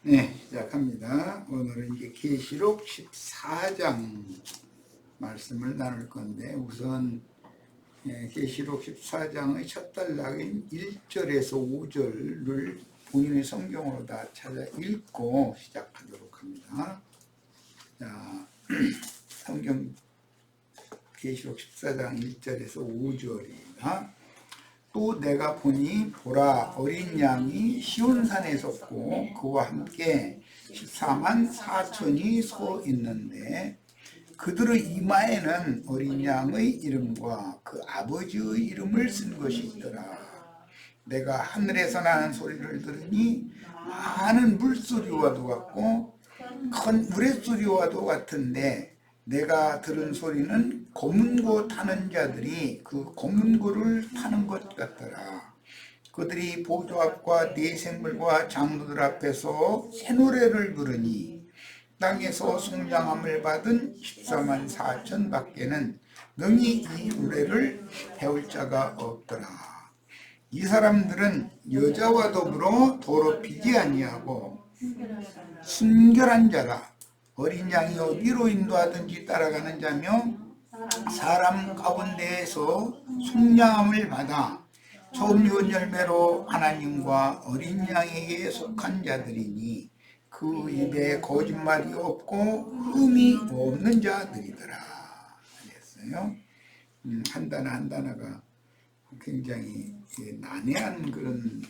네, 시작합니다. 오늘은 이제 계시록 14장 말씀을 나눌 건데, 우선 계시록 14장의 첫 단락인 1절에서 5절을 본인의 성경으로 다 찾아 읽고 시작하도록 합니다. 자, 성경 계시록 14장 1절에서 5절입니다. 또 내가 보니 보라, 어린 양이 시온산에 섰고 그와 함께 14만 4천이 서 있는데 그들의 이마에는 어린 양의 이름과 그 아버지의 이름을 쓴 것이 있더라. 내가 하늘에서 나는 소리를 들으니 많은 물소리와도 같고 큰 우레소리와도 같은데, 내가 들은 소리는 고문고 타는 자들이 그 고문고를 타는 것 같더라. 그들이 보좌 앞과 네 생물과 장로들 앞에서 새 노래를 부르니 땅에서 속량함을 받은 14만 4천 밖에는 능히 이 노래를 배울 자가 없더라. 이 사람들은 여자와 더불어 더럽히지 아니하고 순결한 자라. 어린 양이 어디로 인도하든지 따라가는 자며 사람 가운데에서 속량함을 받아 처음 연 열매로 하나님과 어린 양에게 속한 자들이니 그 입에 거짓말이 없고 흠이 없는 자들이더라. 그랬어요. 한 단어 한 단어가 굉장히 난해한 그런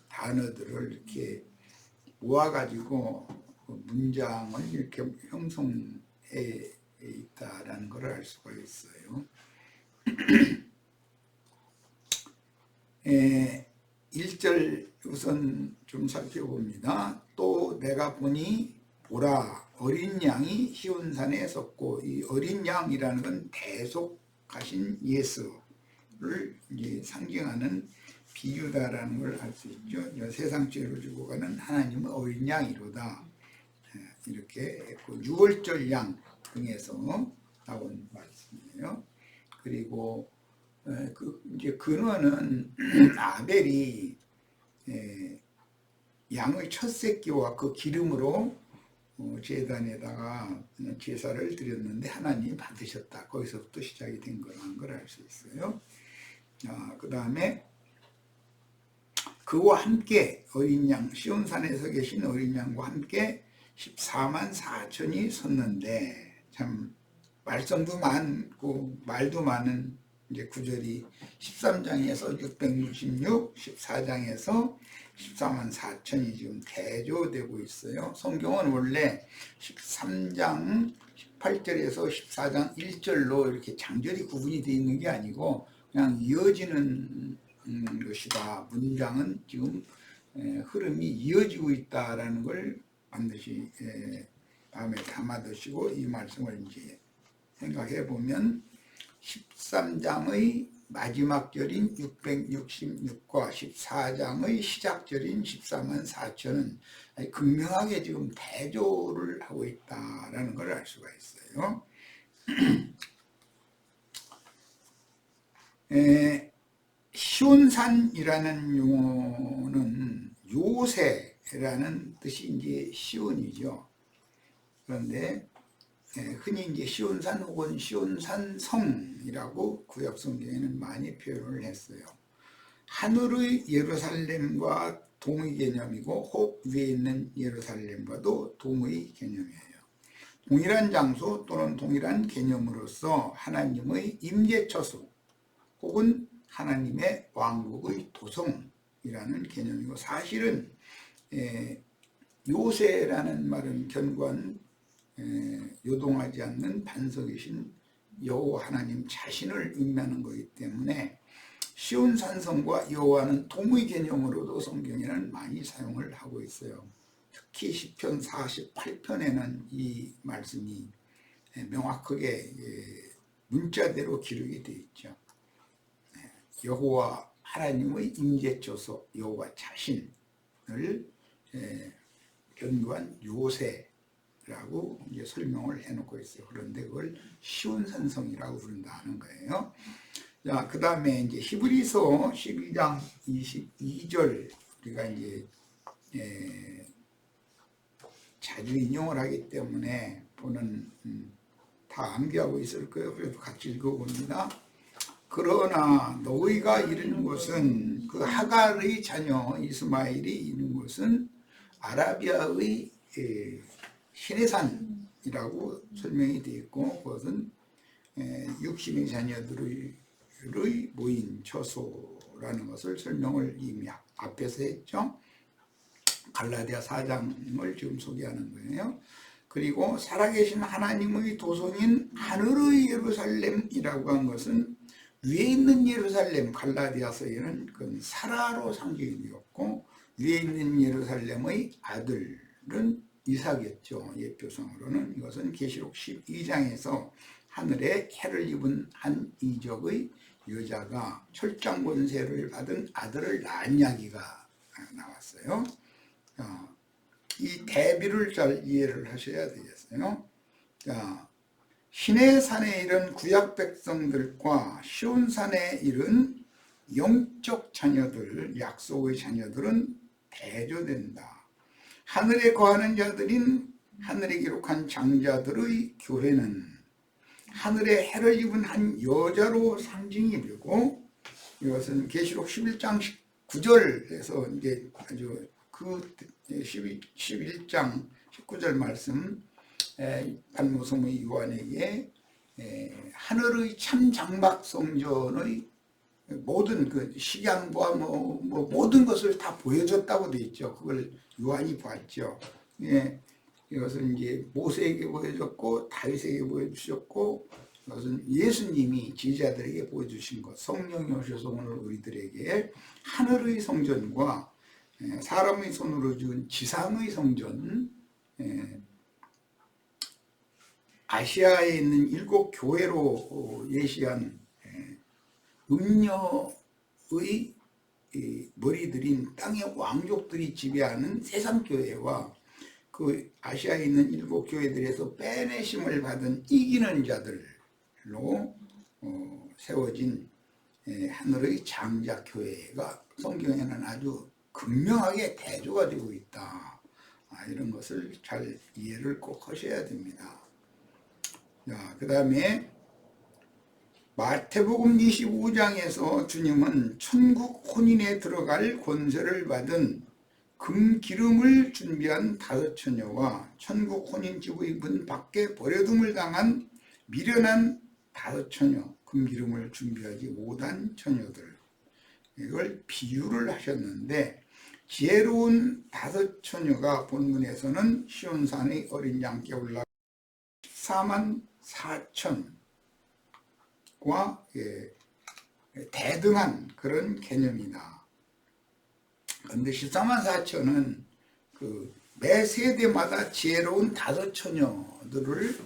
단어들을 이렇게 모아가지고 문장을 이렇게 형성해 있다라는 걸 알 수가 있어요. 1절 우선 좀 살펴봅니다. 또 내가 보니 보라, 어린 양이 시온산에 섰고, 이 어린 양이라는 건 대속하신 예수를 이제 상징하는 비유다라는 걸 알 수 있죠. 세상 죄를 지고 가는 하나님의 어린 양이로다. 이렇게 했고, 6월절 양 등에서 나온 말씀이에요. 그리고 이제 근원은 아벨이 양의 첫 새끼와 그 기름으로 제단에다가 제사를 드렸는데 하나님이 받으셨다. 거기서부터 시작이 된 거라는 걸 알 수 있어요. 그 다음에 그와 함께 어린 양, 시온산에서 계신 어린 양과 함께 14만 4천이 섰는데, 참 말썽도 많고 말도 많은 이제 구절이 13장에서 666, 14장에서 14만 4천이 지금 대조되고 있어요. 성경은 원래 13장 18절에서 14장 1절로 이렇게 장절이 구분이 되어 있는 게 아니고 그냥 이어지는 것이다. 문장은 지금 흐름이 이어지고 있다라는 걸 반드시 마음에 담아두시고 이 말씀을 이제 생각해 보면 13장의 마지막 절인 666과 14장의 시작절인 14만 4천은 극명하게 지금 대조를 하고 있다라는 걸 알 수가 있어요. 시온산이라는 용어는 요새라는 뜻이 이제 시온이죠. 그런데 흔히 이제 시온산 혹은 시온산성이라고 구약 성경에는 많이 표현을 했어요. 하늘의 예루살렘과 동의 개념이고 혹 위에 있는 예루살렘과도 동의 개념이에요. 동일한 장소 또는 동일한 개념으로서 하나님의 임재처소 혹은 하나님의 왕국의 도성이라는 개념이고, 사실은 요새라는 말은 견고한 요동하지 않는 반석이신 여호와 하나님 자신을 의미하는 것이기 때문에 시온산성과 여호와는 동의 개념으로도 성경에는 많이 사용을 하고 있어요. 특히 시편 48편에는 이 말씀이 명확하게 문자대로 기록이 되어 있죠. 여호와 하나님의 임재처소 여호와 자신을 견고한 요새라고 이제 설명을 해놓고 있어요. 그런데 그걸 시온산성이라고 부른다는 거예요. 자, 그 다음에 이제 히브리서 12장 22절 우리가 이제 자주 인용을 하기 때문에 보는 다 암기하고 있을 거예요. 그래도 같이 읽어봅니다. 그러나 너희가 이르는 것은 그 하갈의 자녀 이스마엘이 이르는 것은 아라비아의 시내산이라고 설명이 되어 있고 그것은 육신의 자녀들의 모인 처소라는 것을 설명을 이미 앞에서 했죠. 갈라디아 4장을 지금 소개하는 거예요. 그리고 살아계신 하나님의 도성인 하늘의 예루살렘이라고 한 것은 위에 있는 예루살렘, 갈라디아서에는 그건 사라로 상징이 되었고 위에 있는 예루살렘의 아들은 이삭이었죠. 옛표성으로는 이것은 계시록 12장에서 하늘에 해를 입은 한 이적의 여자가 철장 권세를 받은 아들을 낳은 이야기가 나왔어요. 이 대비를 잘 이해를 하셔야 되겠어요. 시내산에 이른 구약 백성들과 시온산에 이른 영적 자녀들, 약속의 자녀들은 대조된다. 하늘에 거하는 자들인 하늘에 기록한 장자들의 교회는 하늘에 해를 입은 한 여자로 상징이 되고 이것은 계시록 11장 19절에서 이제 아주 그 11장 19절 말씀 반모섬의 요한에게 하늘의 참 장막 성전의 모든 그 식양과 모든 것을 다 보여줬다고 되어 있죠. 그걸 요한이 봤죠. 이것은 이제 모세에게 보여줬고 다윗에게 보여주셨고 이것은 예수님이 제자들에게 보여주신 것, 성령이 오셔서 오늘 우리들에게 하늘의 성전과 사람의 손으로 지은 지상의 성전, 아시아에 있는 7 교회로 예시한 음녀의 머리들인 땅의 왕족들이 지배하는 세상교회와 그 아시아에 있는 7 교회들에서 빼내심을 받은 이기는 자들로 세워진 하늘의 장자교회가 성경에는 아주 극명하게 대조가 되고 있다. 이런 것을 잘 이해를 꼭 하셔야 됩니다. 그 다음에 마태복음 25장에서 주님은 천국 혼인에 들어갈 권세를 받은 금기름을 준비한 5 처녀와 천국 혼인집의 문 밖에 버려둠을 당한 미련한 5 처녀, 금기름을 준비하지 못한 처녀들, 이걸 비유를 하셨는데 지혜로운 5 처녀가 본문에서는 시온산의 어린 양께 올라 14만 4천과 대등한 그런 개념이다. 그런데 14만 4천은 그 매 세대마다 지혜로운 5 처녀들을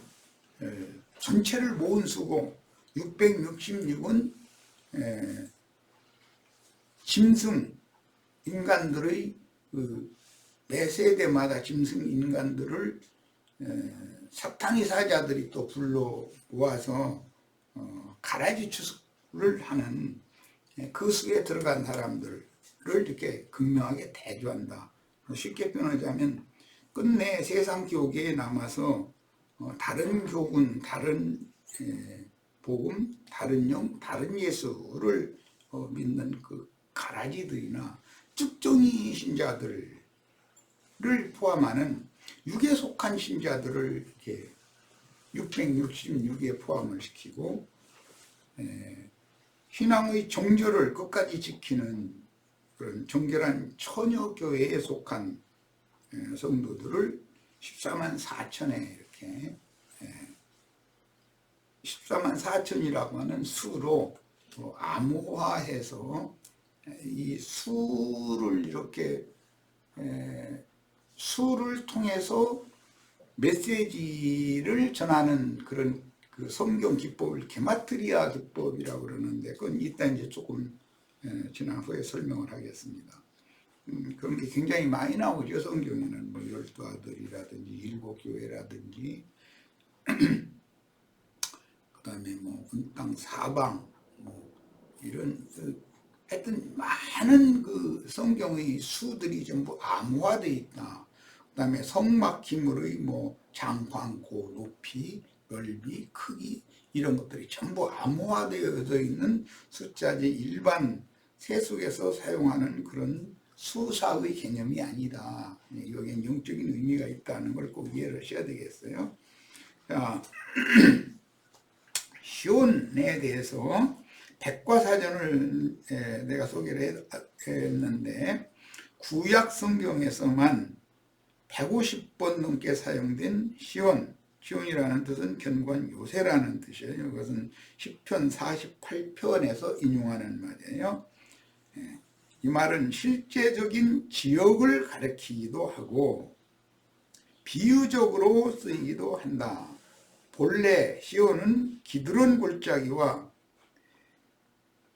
전체를 모은 수고 666은 짐승 인간들의 매 세대마다 짐승 인간들을 사탄의 사자들이 또 불러 모아서 가라지 추수를 하는 그 수에 들어간 사람들을 이렇게 극명하게 대조한다. 쉽게 표현하자면 끝내 세상 교계에 남아서 다른 교군, 다른 복음, 다른 영, 다른 예수를 믿는 그 가라지들이나 쭉정이 신자들을 포함하는 육에 속한 신자들을 이렇게 666에 포함을 시키고 신앙의 정절을 끝까지 지키는 그런 정결한 처녀교회에 속한 성도들을 14만 4천에 이렇게 14만 4천이라고 하는 수로 암호화해서 이 수를 이렇게 수를 통해서 메시지를 전하는 그런 그 성경 기법을 게마트리아 기법이라고 그러는데 그건 이따 이제 조금 지난 후에 설명을 하겠습니다. 그런 게 굉장히 많이 나오죠. 성경에는 뭐 12아들이라든지 7 교회라든지 그 다음에 뭐 땅 사방 뭐 이런 하여튼 많은 그 성경의 수들이 전부 암호화되어 있다. 그 다음에 성막힘물의 뭐 장황고, 높이, 넓이, 크기 이런 것들이 전부 암호화되어져 있는 숫자지 일반 세속에서 사용하는 그런 수사의 개념이 아니다. 여기에 영적인 의미가 있다는 걸 꼭 이해를 하셔야 되겠어요. 자, 시온에 대해서 백과사전을 내가 소개를 했는데 구약 성경에서만 150번 넘게 사용된 시온이라는 뜻은 견고한 요새라는 뜻이에요. 이것은 시편 48편에서 인용하는 말이에요. 이 말은 실제적인 지역을 가리키기도 하고 비유적으로 쓰이기도 한다. 본래 시온은 기드론 골짜기와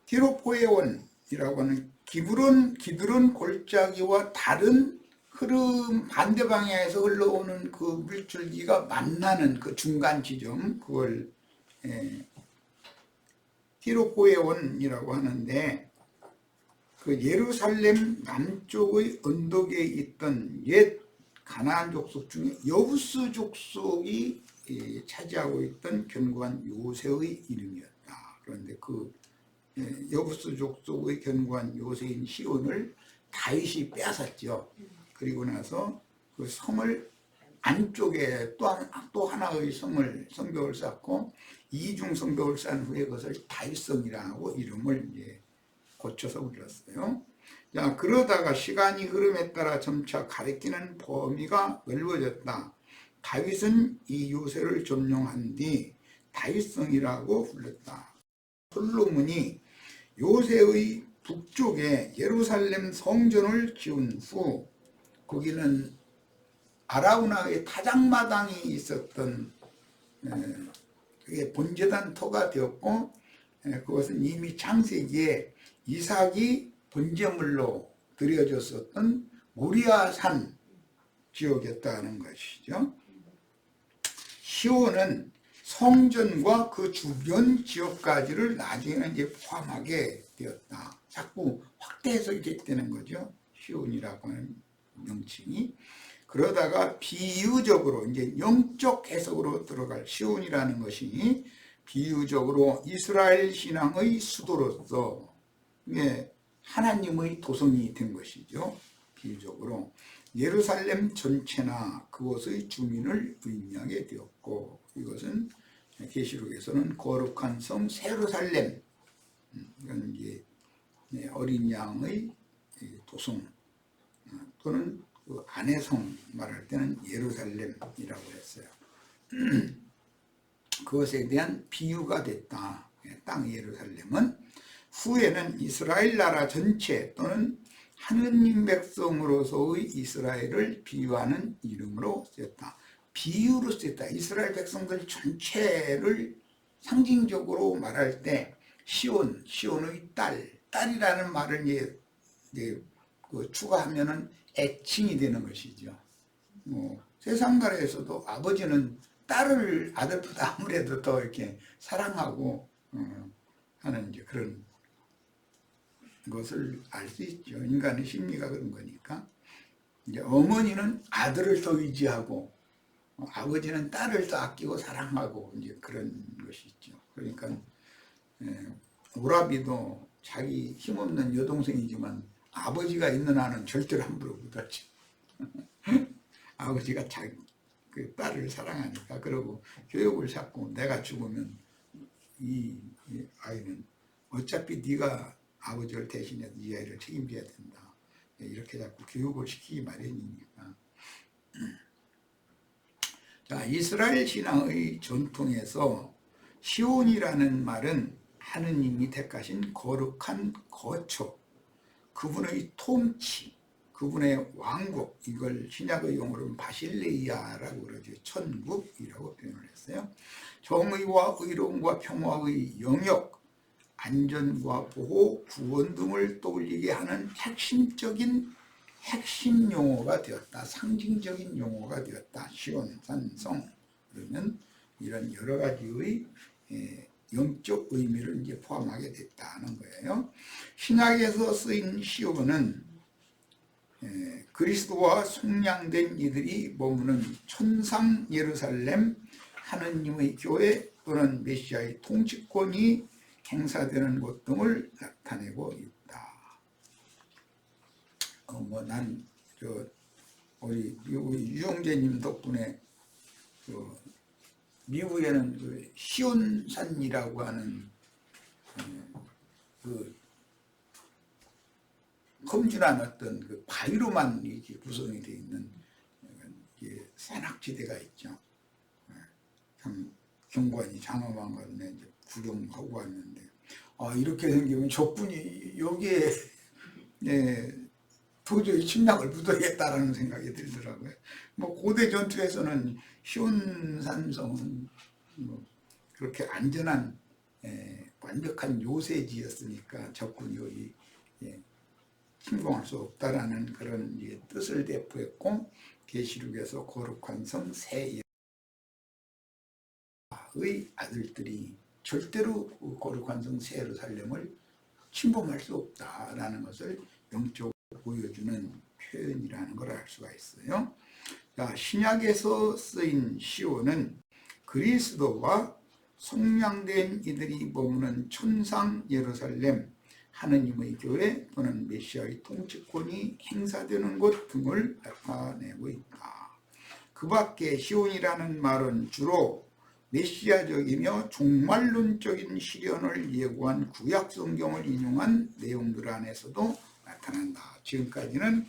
티로포에온이라고 하는 기드론 골짜기와 다른 흐름 반대 방향에서 흘러오는 그 물줄기가 만나는 그 중간 지점, 그걸 티로포에온이라고 하는데, 그 예루살렘 남쪽의 언덕에 있던 옛 가나안 족속 중에 여부스 족속이 차지하고 있던 견고한 요새의 이름이었다. 그런데 그 여부스 족속의 견고한 요새인 시온을 다윗이 빼앗았죠. 그리고 나서 그 성을 안쪽에 또 하나의 성벽을 쌓고 이중 성벽을 쌓은 후에 그것을 다윗성이라고 이름을 이제 고쳐서 불렀어요. 자, 그러다가 시간이 흐름에 따라 점차 가리키는 범위가 넓어졌다. 다윗은 이 요새를 점령한 뒤 다윗성이라고 불렀다. 솔로몬이 요새의 북쪽에 예루살렘 성전을 지은 후 거기는 아라우나의 타작마당이 있었던 그게 본제단 터가 되었고, 그것은 이미 창세기에 이삭이 번제물로 드려졌었던 모리아산 지역이었다는 것이죠. 시온은 성전과 그 주변 지역까지를 나중에는 이제 포함하게 되었다. 자꾸 확대해서 이렇게 되는 거죠. 시온이라고 하는 명칭이. 그러다가 비유적으로 이제 영적 해석으로 들어갈 시온이라는 것이 비유적으로 이스라엘 신앙의 수도로서 하나님의 도성이 된 것이죠. 비유적으로 예루살렘 전체나 그곳의 주민을 의미하게 되었고, 이것은 계시록에서는 거룩한 성 세루살렘, 이건 이제 어린 양의 도성 또는 그 안의 성 말할 때는 예루살렘이라고 했어요. 그것에 대한 비유가 됐다. 땅 예루살렘은 후에는 이스라엘 나라 전체 또는 하느님 백성으로서의 이스라엘을 비유하는 이름으로 쓰였다. 비유로 쓰였다. 이스라엘 백성들 전체를 상징적으로 말할 때 시온의 딸이라는 말을 이제 추가하면은 애칭이 되는 것이죠. 세상 나라에서도 아버지는 딸을 아들보다 아무래도 더 이렇게 사랑하고 하는 이제 그런 것을 알 수 있죠. 인간의 심리가 그런 거니까. 이제 어머니는 아들을 더 의지하고 아버지는 딸을 더 아끼고 사랑하고 이제 그런 것이 있죠. 그러니까 오라비도 자기 힘없는 여동생이지만 아버지가 있는 한은 절대로 함부로 못하지. 아버지가 자기 그 딸을 사랑하니까. 그러고 교육을 찾고 내가 죽으면 이 아이는 어차피 네가 아버지를 대신해서 이 아이를 책임져야 된다. 이렇게 자꾸 교육을 시키기 마련이니까. 자, 이스라엘 신앙의 전통에서 시온이라는 말은 하느님이 택하신 거룩한 거처, 그분의 통치, 그분의 왕국, 이걸 신약의 용어로는 바실레이아라고 그러죠. 천국이라고 표현을 했어요. 정의와 의로움과 평화의 영역, 안전과 보호, 구원 등을 떠올리게 하는 핵심 용어가 되었다. 상징적인 용어가 되었다. 시온, 산, 성. 그러면 이런 여러 가지의 영적 의미를 이제 포함하게 됐다는 거예요. 신약에서 쓰인 시온은 그리스도와 속량된 이들이 머무는 천상 예루살렘, 하느님의 교회 또는 메시아의 통치권이 행사되는 곳 등을 나타내고 있다. 난 우리 미국의 유영재님 덕분에 미국에는 그 시온산이라고 하는 그 험준한 어떤 그 바위로만 이렇게 구성이 되어 있는 산악지대가 있죠. 참 경관이 장엄한 건데 이제 구경하고 왔는데 이렇게 생기면 적군이 여기에 도저히 침략을 묻어야겠다라는 생각이 들더라고요. 고대 전투에서는 시온산성은 그렇게 안전한 완벽한 요새지였으니까 적군이 여기 침공할 수 없다라는 그런 뜻을 내포했고, 계시록에서 거룩한 성 새 여호와의 아들들이 절대로 거룩한 성 새 예루살렘을 침범할 수 없다라는 것을 영적으로 보여주는 표현이라는 걸 알 수가 있어요. 자, 신약에서 쓰인 시온은 그리스도와 속량된 이들이 머무는 천상 예루살렘, 하느님의 교회 또는 메시아의 통치권이 행사되는 곳 등을 나타내고 있다. 그 밖에 시온이라는 말은 주로 메시아적이며 종말론적인 시련을 예고한 구약 성경을 인용한 내용들 안에서도 나타난다. 지금까지는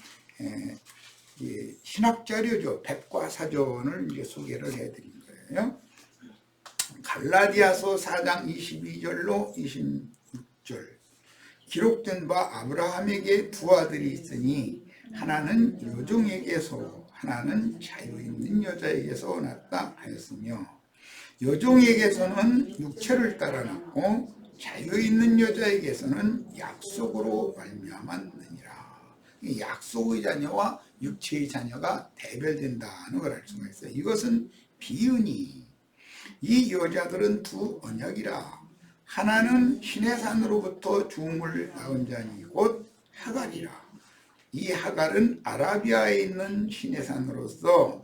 신학자료죠. 백과사전을 이제 소개를 해드린 거예요. 갈라디아서 4장 22절로 26절. 기록된 바 아브라함에게 두 아들이 있으니 하나는 여종에게서 하나는 자유 있는 여자에게서 났다 하였으며, 여종에게서는 육체를 따라 났고 자유 있는 여자에게서는 약속으로 말미암았느니라. 약속의 자녀와 육체의 자녀가 대별된다는 걸 알 수가 있어요. 이것은 비유니 이 여자들은 두 언약이라. 하나는 시내산으로부터 죽음을 낳은 자니 곧 하갈이라. 이 하갈은 아라비아에 있는 시내산으로서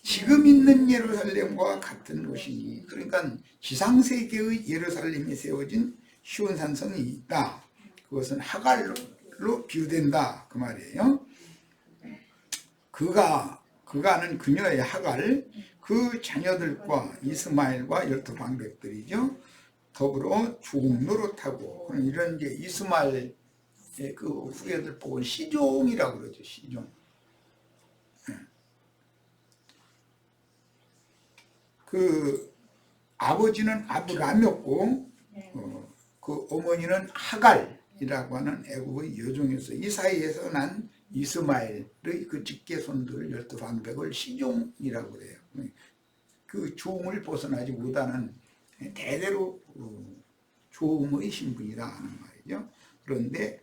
지금 있는 예루살렘과 같은 곳이니, 그러니까 지상세계의 예루살렘이 세워진 시온산성이 있다. 그것은 하갈로 비유된다 그 말이에요. 그가는 그녀의 하갈, 그 자녀들과 이스마엘과 12방백들이죠. 더불어 죽음 노릇하고, 이런 게 이스마엘의 그 후예들 보고 시종이라고 그러죠. 시종. 그 아버지는 아브람이었고 그 어머니는 하갈이라고 하는 애국의 여종이었어요. 이 사이에서 난 이스마엘의 그 직계손들 12방백을 시종이라고 그래요. 그 종을 벗어나지 못하는 대대로 종의 신분이라 하는 말이죠. 그런데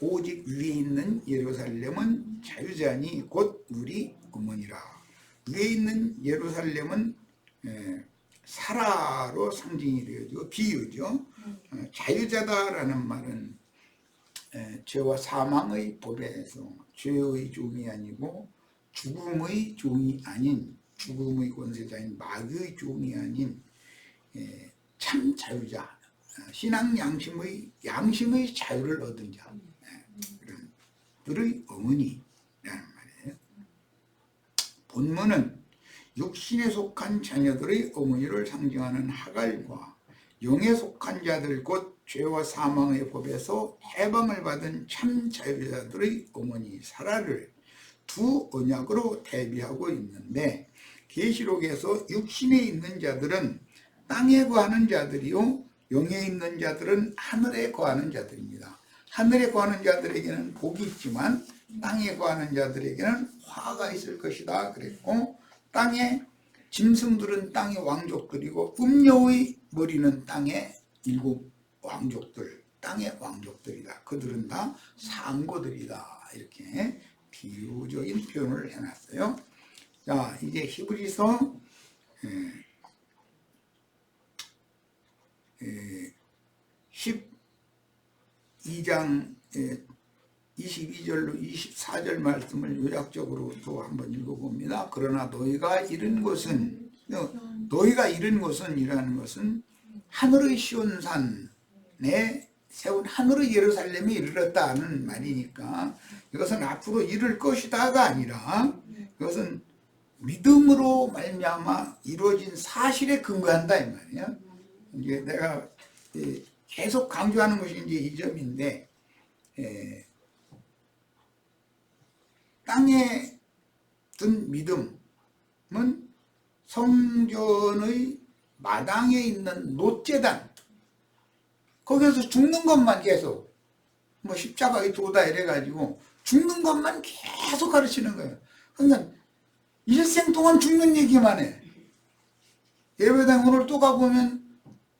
오직 위에 있는 예루살렘은 자유자니 곧 우리 어머니라. 위에 있는 예루살렘은 사라로 상징이 되어지고 비유죠. 자유자다라는 말은 죄와 사망의 법에서 죄의 종이 아니고 죽음의 종이 아닌, 죽음의 권세자인 마귀의 종이 아닌 참 자유자, 신앙 양심의 자유를 얻은 자, 그런 들의 어머니라는 말이에요. 본문은 육신에 속한 자녀들의 어머니를 상징하는 하갈과 영에 속한 자들 곧 죄와 사망의 법에서 해방을 받은 참 자유자들의 어머니 사라를 두 언약으로 대비하고 있는데, 계시록에서 육신에 있는 자들은 땅에 거하는 자들이요 영에 있는 자들은 하늘에 거하는 자들입니다. 하늘에 거하는 자들에게는 복이 있지만 땅에 거하는 자들에게는 화가 있을 것이다 그랬고, 땅의 짐승들은 땅의 왕족들이고 음녀의 머리는 땅의 7 왕족들, 땅의 왕족들이다. 그들은 다 상고들이다. 이렇게 비유적인 표현을 해놨어요. 자, 이제 히브리서 2장 22절로 24절 말씀을 요약적으로 또 한번 읽어봅니다. 그러나 너희가 이른 것은 이라는 것은 하늘의 시온산에 세운 하늘의 예루살렘이 이르렀다는 말이니까 이것은 앞으로 이룰 것이다가 아니라 이것은 믿음으로 말미암아 이루어진 사실에 근거한다 이 말이야. 이게 내가 계속 강조하는 것이 이제 이 점인데, 땅에 든 믿음은 성전의 마당에 있는 놋제단, 거기에서 죽는 것만 계속 뭐 십자가의 도다 이래가지고 죽는 것만 계속 가르치는 거예요. 그러니까 일생 동안 죽는 얘기만 해. 예배당 오늘 또 가보면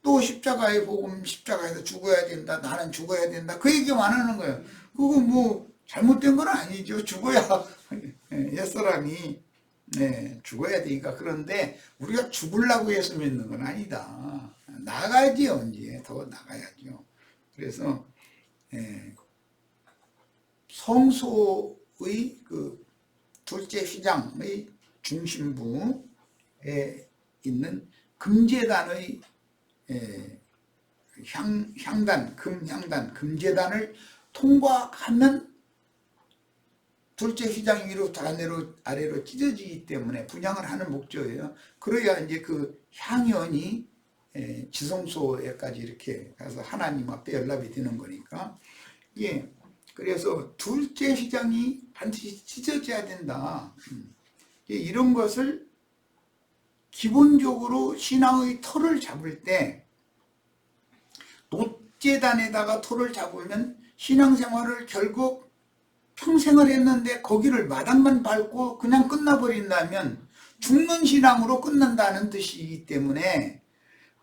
또 십자가의 복음, 십자가에서 죽어야 된다, 나는 죽어야 된다, 그 얘기만 하는 거예요. 그거 뭐 잘못된 건 아니죠. 죽어야 옛사람이 죽어야 되니까. 그런데 우리가 죽으려고 해서 믿는 건 아니다. 나가야지. 언제 더 나가야죠. 그래서 성소의 그 둘째 휘장의 중심부에 있는 금제단의 향단, 금향단, 금제단을 통과하면 둘째 휘장 위로 아래로 찢어지기 때문에 분향을 하는 목적이에요. 그래야 이제 그 향연이 지성소에까지 이렇게 가서 하나님 앞에 연락이 되는 거니까. 예. 그래서 둘째 휘장이 반드시 찢어져야 된다. 이런 것을 기본적으로 신앙의 터를 잡을 때, 놋제단에다가 터를 잡으면 신앙생활을 결국 평생을 했는데 거기를 마당만 밟고 그냥 끝나버린다면 죽는 신앙으로 끝난다는 뜻이기 때문에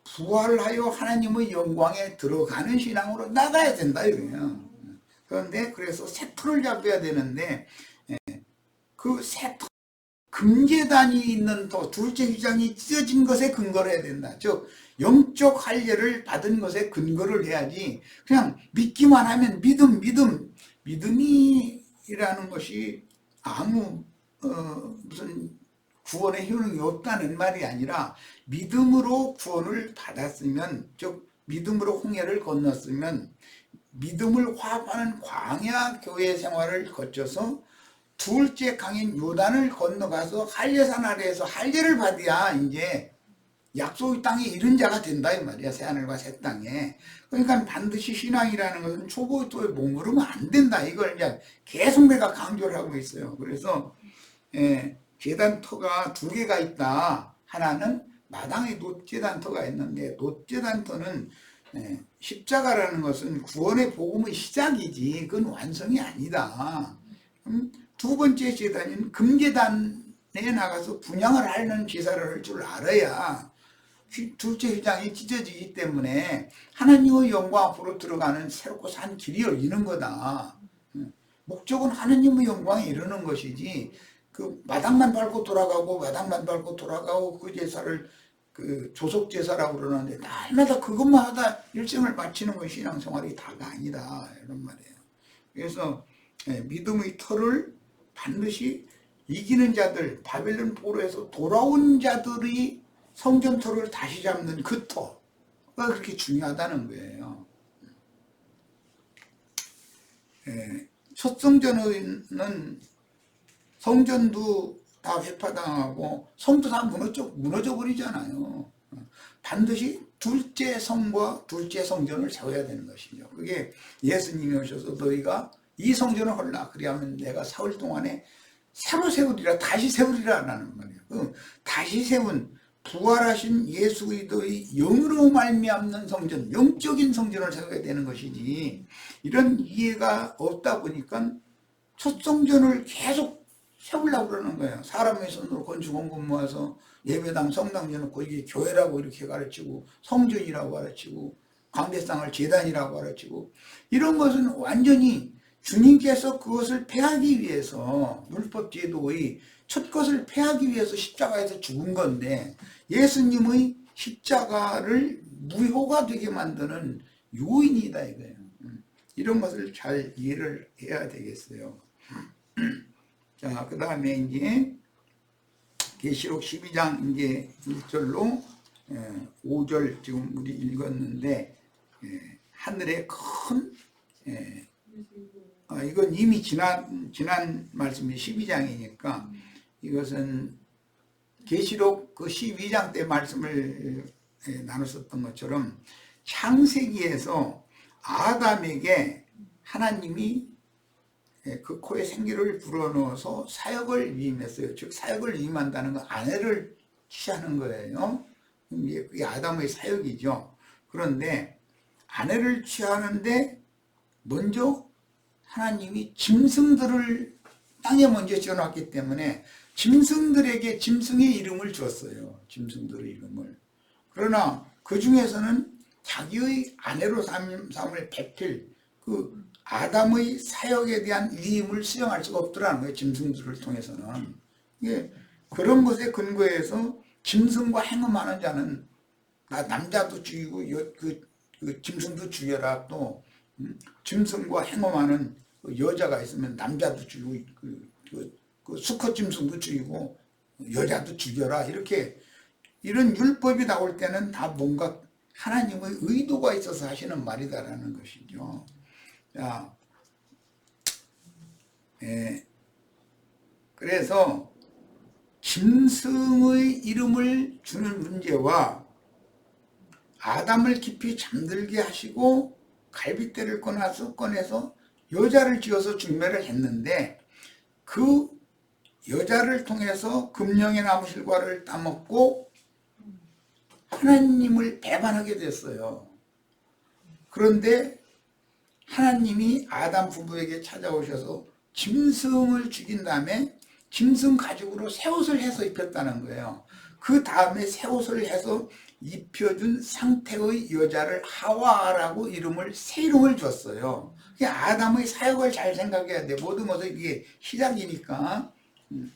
부활하여 하나님의 영광에 들어가는 신앙으로 나가야 된다 이거예요. 그런데 그래서 새 터를 잡아야 되는데 그 새 터, 금제단이 있는 터, 둘째 휘장이 찢어진 것에 근거를 해야 된다. 즉 영적 할례를 받은 것에 근거를 해야지 그냥 믿기만 하면 믿음이라는 것이 아무 무슨 구원의 효능이 없다는 말이 아니라 믿음으로 구원을 받았으면, 즉 믿음으로 홍해를 건넜으면 믿음을 화합하는 광야 교회 생활을 거쳐서 둘째 강인 요단을 건너가서 할례산 아래에서 할례를 받아야 이제 약속의 땅에 이른 자가 된다 이 말이야. 새하늘과 새 땅에. 그러니까 반드시 신앙이라는 것은 초보의 토에 머무르면 안 된다. 이걸 이제 계속 내가 강조를 하고 있어요. 그래서 제단터가 두 개가 있다. 하나는 마당에 놋제단터가 있는데, 놋제단터는 십자가라는 것은 구원의 복음의 시작이지 그건 완성이 아니다. 두 번째 제단인 금제단에 나가서 분향을 하는 제사를 할 줄 알아야 둘째 휘장이 찢어지기 때문에 하나님의 영광 앞으로 들어가는 새롭고 산 길이 열리는 거다. 목적은 하나님의 영광에 이르는 것이지 그 마당만 밟고 돌아가고 그 제사를 그 조속 제사라고 그러는데 날마다 그것만 하다 일생을 마치는 것이 신앙생활이 다가 아니다 이런 말이에요. 그래서 믿음의 터를 반드시 이기는 자들, 바벨론 포로에서 돌아온 자들이 성전터를 다시 잡는 그 터가 그렇게 중요하다는 거예요. 첫 성전은 성전도 다 회파당하고 성도 다 무너져 버리잖아요. 반드시 둘째 성과 둘째 성전을 세워야 되는 것이죠. 그게 예수님이 오셔서 너희가 이 성전을 헐라 그리하면 내가 사흘 동안에 새로 세우리라, 다시 세우리라 라는 말이에요. 다시 세운 부활하신 예수 그리스도의 영으로 말미암는 성전, 영적인 성전을 세워야 되는 것이지 이런 이해가 없다 보니까 첫 성전을 계속 세우려고 그러는 거예요. 사람의 손으로 건축원금 모아서 예배당 성당 지어놓고 이게 교회라고 이렇게 가르치고 성전이라고 가르치고 광대상을 제단이라고 가르치고 이런 것은 완전히 주님께서 그것을 폐하기 위해서 율법 제도의 첫 것을 폐하기 위해서 십자가에서 죽은 건데 예수님의 십자가를 무효가 되게 만드는 요인이다 이거예요. 이런 것을 잘 이해를 해야 되겠어요. 자, 그 다음에 이제 계시록 12장 이제 1절로 5절 지금 우리 읽었는데, 하늘에 큰, 이건 이미 지난 말씀이 12장이니까 이것은 계시록 그 12장 때 말씀을 나눴었던 것처럼 창세기에서 아담에게 하나님이 그 코에 생기를 불어넣어서 사역을 위임했어요. 즉 사역을 위임한다는 건 아내를 취하는 거예요. 그게 아담의 사역이죠. 그런데 아내를 취하는데 먼저 하나님이 짐승들을 땅에 먼저 지어놨기 때문에 짐승들에게 짐승의 이름을 줬어요. 짐승들의 이름을. 그러나 그 중에서는 자기의 아내로 삼을 베필 그 아담의 사역에 대한 위임을 수행할 수가 없더라는 거예요. 짐승들을 통해서는. 이게 그런 것에 근거해서 짐승과 행음하는 자는 남자도 죽이고 그 짐승도 죽여라. 또 짐승과 행음하는 여자가 있으면 남자도 죽이고 그 수컷 짐승도 죽이고 여자도 죽여라. 이렇게 이런 율법이 나올 때는 다 뭔가 하나님의 의도가 있어서 하시는 말이다라는 것이죠. 자, 그래서 짐승의 이름을 주는 문제와 아담을 깊이 잠들게 하시고 갈빗대를 꺼내서 여자를 지어서 중매를 했는데 그 여자를 통해서 금령의 나무실과를 따먹고 하나님을 배반하게 됐어요. 그런데 하나님이 아담 부부에게 찾아오셔서 짐승을 죽인 다음에 짐승 가죽으로 새 옷을 해서 입혔다는 거예요. 그 다음에 새 옷을 해서 입혀준 상태의 여자를 하와라고 새 이름을 줬어요. 아담의 사역을 잘 생각해야 돼. 모든 것은 이게 시작이니까.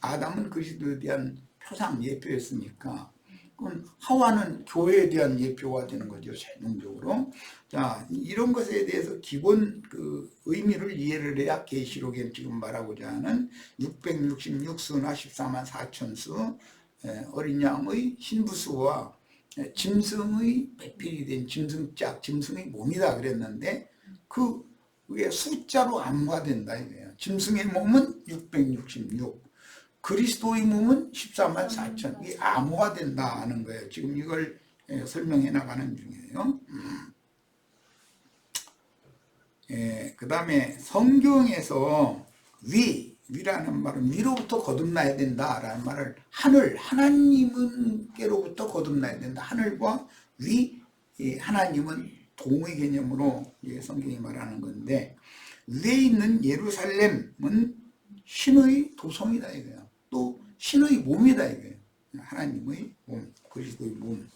아담은 그리스도에 대한 표상 예표였으니까. 그럼 하와는 교회에 대한 예표가 되는 거죠. 최종적으로. 자, 이런 것에 대해서 기본 그 의미를 이해를 해야 계시록에 지금 말하고자 하는 666수나 14만 4천수 어린 양의 신부수와 짐승의 배필이 된 짐승짝, 짐승의 몸이다 그랬는데 그게 숫자로 암화된다 이거예요. 짐승의 몸은 666, 그리스도의 몸은 14만 4천. 이게 암호화된다는 거예요. 지금 이걸 설명해 나가는 중이에요. 그 다음에 성경에서 위라는 말은 위로부터 거듭나야 된다라는 말을 하나님께로부터 거듭나야 된다. 하늘과 위, 하나님은 동의 개념으로 성경이 말하는 건데 위에 있는 예루살렘은 신의 도성이다 이거예요. 또 신의 몸이다 이거예요. 하나님의 몸, 그리스도의 몸.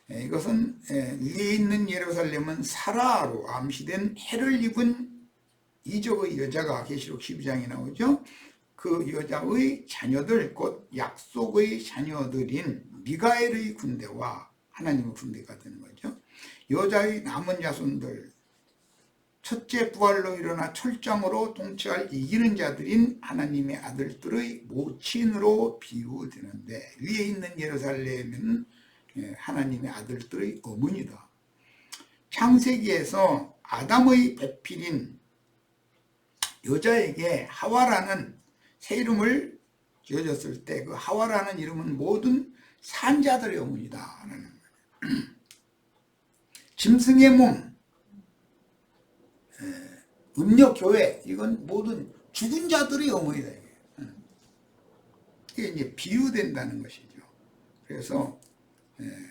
이것은 위에 있는 예루살렘은 사라로 암시된 해를 입은 이적의 여자가 계시록 12장에 나오죠. 그 여자의 자녀들 곧 약속의 자녀들인 미가엘의 군대와 하나님의 군대가 되는 거죠. 여자의 남은 자손들 첫째 부활로 일어나 철장으로 통치할 이기는 자들인 하나님의 아들들의 모친으로 비유되는데 위에 있는 예루살렘은 하나님의 아들들의 어머니다. 창세기에서 아담의 배필인 여자에게 하와라는 새 이름을 지어줬을 때 그 하와라는 이름은 모든 산자들의 어머니다. 짐승의 몸, 음녀교회, 이건 모든 죽은 자들의 어머니다. 이게 이제 비유된다는 것이죠. 그래서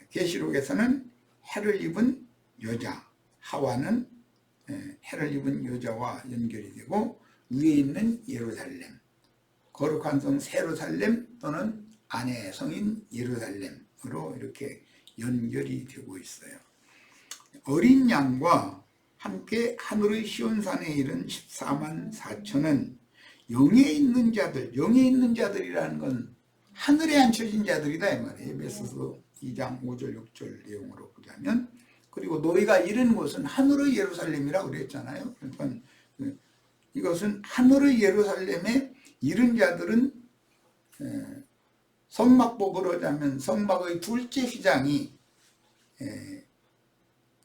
계시록에서는 해를 입은 여자, 하와는 해를 입은 여자와 연결이 되고 위에 있는 예루살렘, 거룩한 성 세루살렘 또는 아내 성인 예루살렘으로 이렇게 연결이 되고 있어요. 어린 양과 함께 하늘의 시온산에 이른 14만 4천은 영에 있는 자들, 영에 있는 자들이라는 건 하늘에 앉혀진 자들이다 이 말이에요. 에베소서 2장 5절 6절 내용으로 보자면 그리고 너희가 이른 곳은 하늘의 예루살렘이라고 그랬잖아요. 그러니까 이것은 하늘의 예루살렘에 이른 자들은 성막법으로 하자면 성막의 둘째 휘장이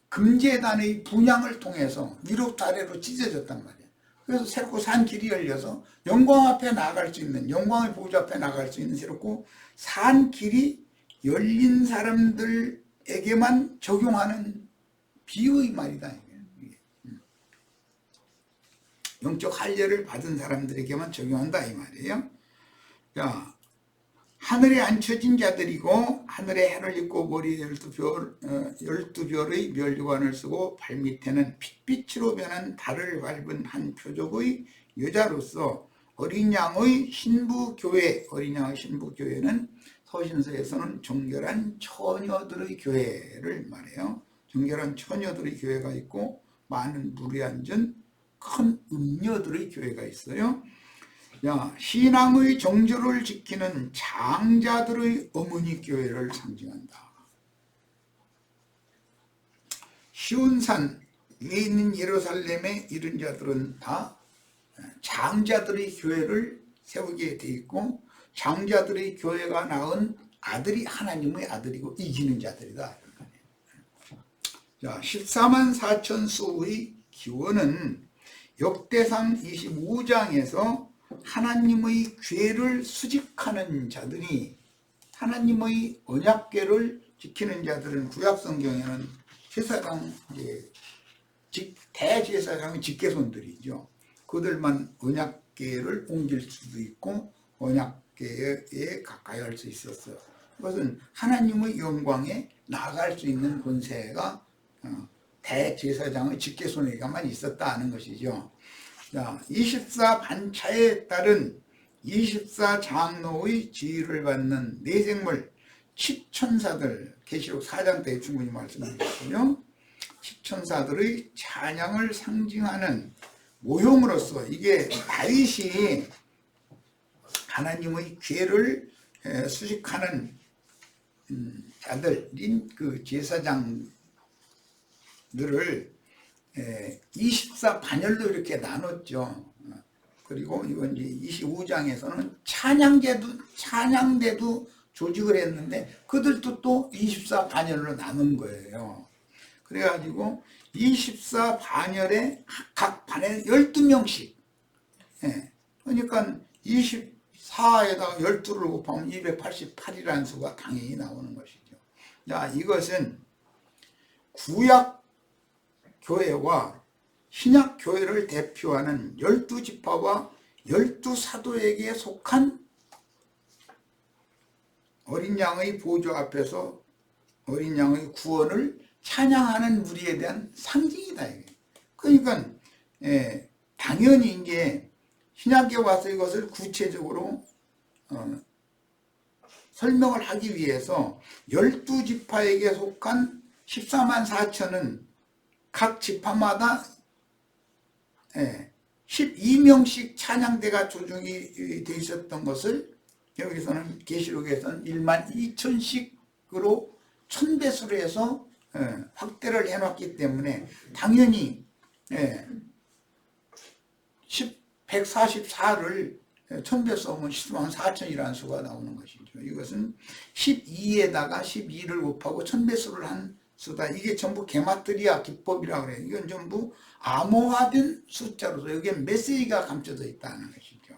금제단의 분향을 통해서 위로부터 아래로 찢어졌단 말이에요. 그래서 새롭고 산 길이 열려서 영광 앞에 나아갈 수 있는, 영광의 보좌 앞에 나아갈 수 있는 새롭고 산 길이 열린 사람들에게만 적용하는 비유의 말이다. 영적 할례를 받은 사람들에게만 적용한다 이 말이에요. 자, 하늘에 앉혀진 자들이고 하늘에 해를 입고 머리에 12별의 멸류관을 쓰고 발밑에는 핏빛으로 변한 달을 밟은 한 표적의 여자로서 어린 양의 신부교회, 어린 양의 신부교회는 서신서에서는 정결한 처녀들의 교회를 말해요. 정결한 처녀들의 교회가 있고 많은 물에 앉은 큰 음녀들의 교회가 있어요. 신앙의 정조를 지키는 장자들의 어머니 교회를 상징한다. 시온산 위에 있는 예루살렘에 이른 자들은 다 장자들의 교회를 세우게 돼 있고 장자들의 교회가 낳은 아들이 하나님의 아들이고 이기는 자들이다. 14만 4천 수의 기원은 역대상 25장에서 하나님의 죄를 수직하는 자들이 하나님의 언약궤를 지키는 자들은 구약성경에는 제사장, 대제사장의 직계손들이죠. 그들만 언약궤를 옮길 수도 있고 언약궤에 가까이 할 수 있었어요. 그것은 하나님의 영광에 나아갈 수 있는 권세가 대제사장의 직계손에게만 있었다는 것이죠. 24반차에 따른 24장로의 지위를 받는 내생물 칩천사들, 계시록 4장 때 충분히 말씀드렸고요. 칩천사들의 찬양을 상징하는 모형으로서 이게 다윗이 하나님의 죄를 수식하는 자들인 그 제사장들을 24반열로 이렇게 나눴죠. 그리고 이건 이제 25장에서는 찬양대도 조직을 했는데 그들도 또 24반열로 나눈 거예요. 그래가지고 24반열에 각 반에 12명씩. 그러니까 24에다가 12를 곱하면 288이라는 수가 당연히 나오는 것이죠. 자, 이것은 구약 교회와 신약 교회를 대표하는 12지파와 12사도에게 속한 어린 양의 보좌 앞에서 어린 양의 구원을 찬양하는 무리에 대한 상징이다. 그러니까 당연히 이제 신약에 와서 이것을 구체적으로 설명을 하기 위해서 12지파에게 속한 14만 4천은 각 지파마다 12명씩 찬양대가 조정이 되어 있었던 것을 여기서는 계시록에서는 1만 2천씩으로 1000배수로 해서 확대를 해놨기 때문에 당연히 144를 1000배 쏘면 10만 4천이라는 수가 나오는 것이죠. 이것은 12에다가 12를 곱하고 1000배수를 한 수다. 이게 전부 게마트리아 기법이라고 그래요. 이건 전부 암호화된 숫자로서 여기에 메시지가 감춰져 있다는 것이죠.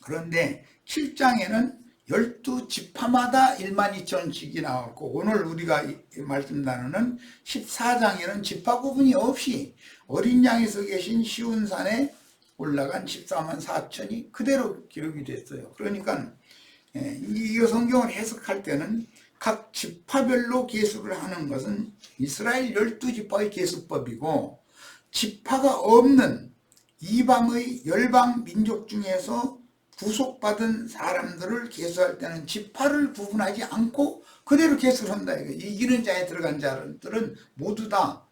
그런데 7장에는 12지파마다 1만 2천씩이 나왔고 오늘 우리가 말씀 나누는 14장에는 지파 구분이 없이 어린 양에서 계신 시온산에 올라간 14만 4천이 그대로 기록이 됐어요. 그러니까 이 성경을 해석할 때는 각 지파별로 계수를 하는 것은 이스라엘 12지파의 계수법이고 지파가 없는 이방의 열방 민족 중에서 구속받은 사람들을 계수할 때는 지파를 구분하지 않고 그대로 계수를 한다. 이기는 자에 들어간 자들은 모두 다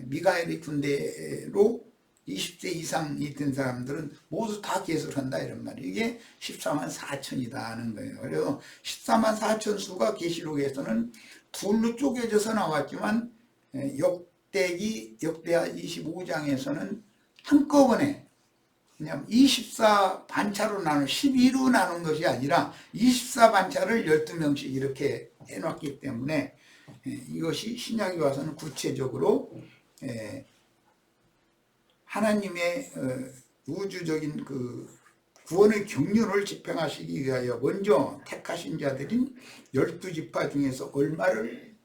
미가엘의 군대로 20세 이상이 된 사람들은 모두 다 계수를 한다 이런 말이에요. 이게 14만 4천이다 하는 거예요. 그래서 14만 4천 수가 계시록에서는 둘로 쪼개져서 나왔지만 역대하 25장에서는 한꺼번에 그냥 24반차로 나눈 12로 나눈 것이 아니라 24반차를 12명씩 이렇게 해놨기 때문에 이것이 신약에 와서는 구체적으로 하나님의 우주적인 그 구원의 경륜을 집행하시기 위하여 먼저 택하신 자들인 12지파 중에서 얼마를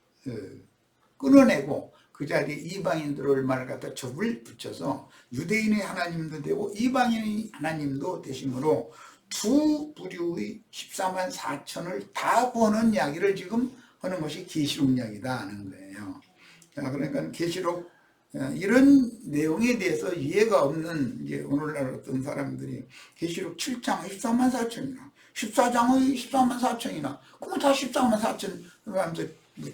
끊어내고 그 자리에 이방인들 얼마를 갖다 접을 붙여서 유대인의 하나님도 되고 이방인의 하나님도 되심으로 두 부류의 14만 4천을 다 구하는 이야기를 지금 하는 것이 계시록 이야기다 하는 거예요. 자, 그러니까 계시록 이런 내용에 대해서 이해가 없는 이제 오늘날 어떤 사람들이 계시록 7장 14만 4천이나 14장의 14만 4천이나 그럼 다 14만 4천 하면서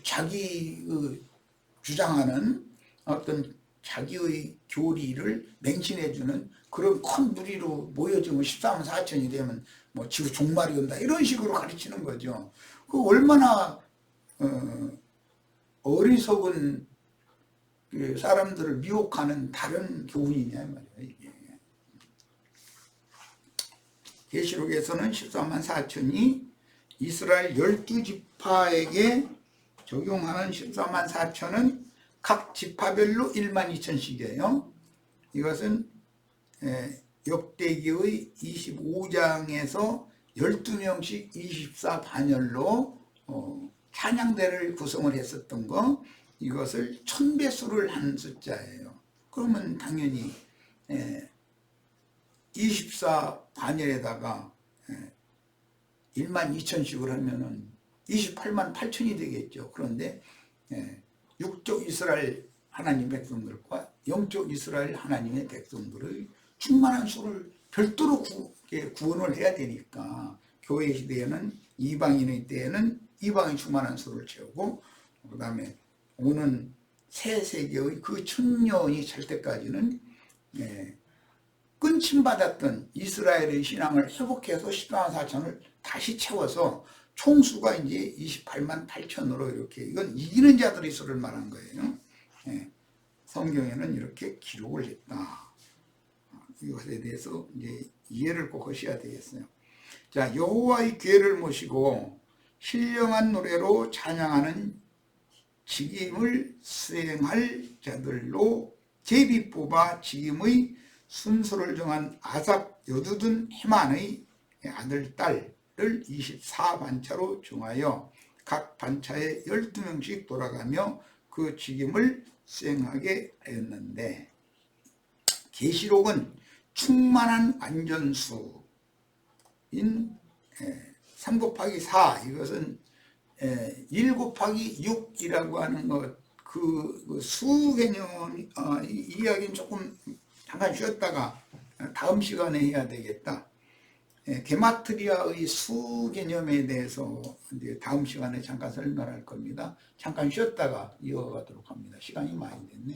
자기 주장하는 어떤 자기의 교리를 맹신해주는 그런 큰 무리로 모여지면 14만 4천이 되면 뭐 지구 종말이 온다 이런 식으로 가르치는 거죠. 그 얼마나 어리석은 사람들을 미혹하는 다른 교훈이냐 말이에요. 이게 계시록에서는 14만 4천이 이스라엘 12지파에게 적용하는 14만 4천은 각 지파별로 1만 2천씩이에요. 이것은 역대기의 25장에서 12명씩 24반열로 찬양대를 구성을 했었던 거, 이것을 1000배수를 한 숫자예요. 그러면 당연히 24반열에다가 1만 2천씩을 하면은 28만 8천이 되겠죠. 그런데 육적 이스라엘 하나님 백성들과 영적 이스라엘 하나님의 백성들의 충만한 수를 별도로 구원을 해야 되니까 교회 시대에는 이방인의 때에는 이방인 충만한 수를 채우고 그 다음에 오는 새 세계의 그 1000년이 찰 때까지는 끊침받았던 이스라엘의 신앙을 회복해서 14만 4천을 다시 채워서 총수가 이제 28만 8천으로 이렇게, 이건 이기는 자들의 수를 말한 거예요. 성경에는 이렇게 기록을 했다. 이것에 대해서 이제 이해를 꼭 하셔야 되겠어요. 자, 여호와의 괴를 모시고 신령한 노래로 찬양하는 직임을 수행할 자들로 제비 뽑아 직임의 순서를 정한 아삽, 여두둔, 헤만의 아들, 딸을 24반차로 정하여 각 반차에 12명씩 돌아가며 그 직임을 수행하게 하였는데, 계시록은 충만한 완전수인 3 곱하기 4, 이것은 1 곱하기 6이라고 하는 것, 그 수 개념, 이 이야기는 조금 잠깐 쉬었다가 다음 시간에 해야 되겠다. 게마트리아의 수 개념에 대해서 이제 다음 시간에 잠깐 설명할 겁니다. 잠깐 쉬었다가 이어가도록 합니다. 시간이 많이 됐네.